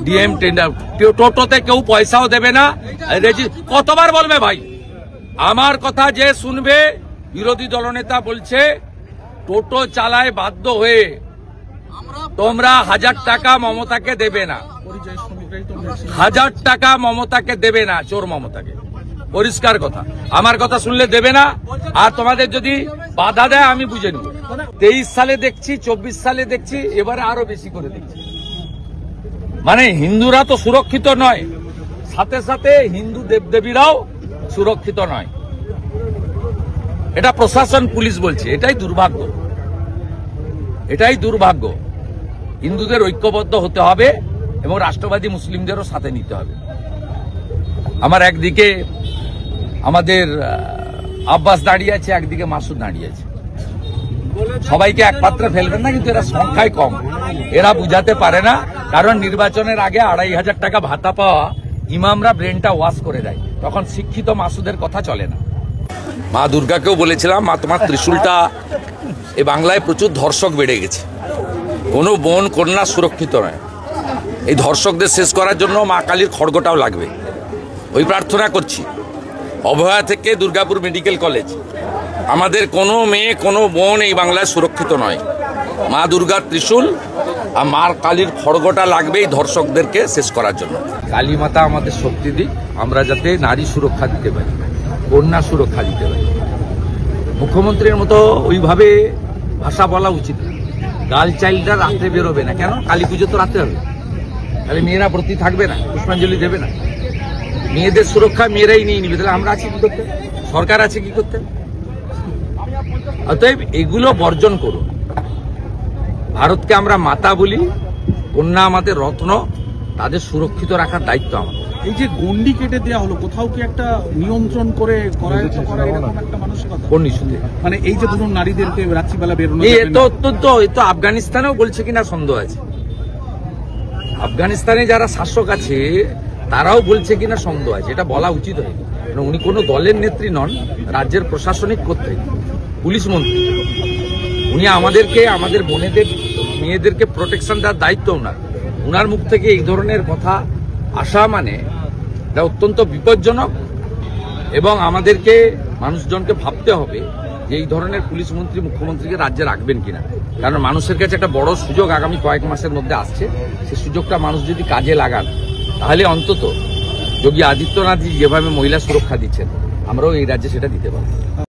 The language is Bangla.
ডিএম টেন্ডার, টোটোতে কেউ পয়সাও দেবে না। কতবার বলবে ভাই? আমার কথা যে শুনবে, বিরোধী দলনেতা বলছে টোটো চালায় বাধ্য হয়ে তোমরা 1000 টাকা মমতাকে দেবে না, 1000 টাকা মমতাকে দেবে না, চোর মমতাকে। পরিষ্কার কথা, আমার কথা শুনলে দেবে না। আর তোমাদের যদি বাধা দেয় আমি বুঝে নেব। 23 সালে দেখছি, 24 সালে দেখছি, এবারে আরো বেশি করে দেখছি। মানে হিন্দুরা তো সুরক্ষিত নয়, সাথে সাথে হিন্দু দেবদেবীরাও সুরক্ষিত নয়। এটা প্রশাসন, পুলিশ বলছে। এটাই দুর্ভাগ্য, এটাই দুর্ভাগ্য। হিন্দুদের ঐক্যবদ্ধ হতে হবে এবং রাষ্ট্রবাদী মুসলিমদেরও সাথে নিতে হবে। আমার একদিকে আমাদের আব্বাস দাঁড়িয়ে আছে, একদিকে মাসুদ দাঁড়িয়ে আছে। সবাইকে এক পাত্রে ফেলবেন না, কিন্তু এরা সংখ্যায় কম, এরা বুঝাতে পারে না। কারণ নির্বাচনের আগে 2500 টাকা ভাতা পাওয়া ইমামরা ব্রেনটা ওয়াশ করে দেয়, তখন শিক্ষিত মাসুদের কথা চলে না। মা দুর্গাকেও বলেছিলাম, মা তোমার ত্রিশূলটা, এ বাংলায় প্রচুর ধর্ষক বেড়ে গেছে, কোনো বোন কন্যা সুরক্ষিত নয়। এই ধর্ষকদের শেষ করার জন্য মা কালীর খড়গটাও লাগবে। ওই প্রার্থনা করছি অভয়া থেকে দুর্গাপুর মেডিকেল কলেজ, আমাদের কোনো মেয়ে কোনো বোন এই বাংলায় সুরক্ষিত নয়। মা দুর্গার ত্রিশূল আর মা কালীর খড়গটা লাগবে এই ধর্ষকদেরকে শেষ করার জন্য। কালী মাতা আমাদের শক্তি দিক, আমরা যাতে নারী সুরক্ষা দিতে পারি, কন্যা সুরক্ষা দিতে পারি। মুখ্যমন্ত্রীর মতো ওইভাবে ভাষা বলা উচিত না। গার্ল চাইল্ডরা রাত্রে বেরোবে না, কেন? কালী পুজো তো রাত্রে হবে, তাহলে মেয়েরা প্রতি থাকবে না, পুষ্পাঞ্জলি দেবে না। মেয়েদের সুরক্ষা মেয়েরাই নিয়ে নিবে, তাহলে আমরা আছি কি করতে? সরকার আছে কি করতে? অতএব এগুলো বর্জন করুন। ভারতকে আমরা মাতা বলি, কন্যা আমাদের রত্ন, তাদের সুরক্ষিত রাখার দায়িত্ব আমাদের। এই যে গন্ডি কেটে দেওয়া হলো, কোথাও কি একটা নিয়ন্ত্রণ করে কোন ইস্যুতে? মানে এই যে ধরুন নারীদেরকে রাত্রিবেলা বেরোনো, তো আফগানিস্তানেও বলছে কিনা সন্দেহ আছে। আফগানিস্তানে যারা শাসক আছে তারাও বলছে কিনা সন্দেহ আছে। এটা বলা উচিত হয়নি। উনি কোনো দলের নেত্রী নন, রাজ্যের প্রশাসনিক কর্তৃক, পুলিশ মন্ত্রী। উনি আমাদেরকে, আমাদের বোনেদের, মেয়েদেরকে প্রোটেকশন দেওয়ার দায়িত্ব ওনার। ওনার মুখ থেকে এই ধরনের কথা আসা মানে এটা অত্যন্ত বিপজ্জনক। এবং আমাদেরকে, মানুষজনকে ভাবতে হবে যে এই ধরনের পুলিশ মন্ত্রী মুখ্যমন্ত্রীকে রাজ্যে রাখবেন কিনা। কারণ মানুষের কাছে একটা বড় সুযোগ আগামী কয়েক মাসের মধ্যে আসছে। সেই সুযোগটা মানুষ যদি কাজে লাগান, তাহলে অন্তত যোগী আদিত্যনাথজি যেভাবে মহিলা সুরক্ষা দিচ্ছেন, আমরাও এই রাজ্যে সেটা দিতে পারবো।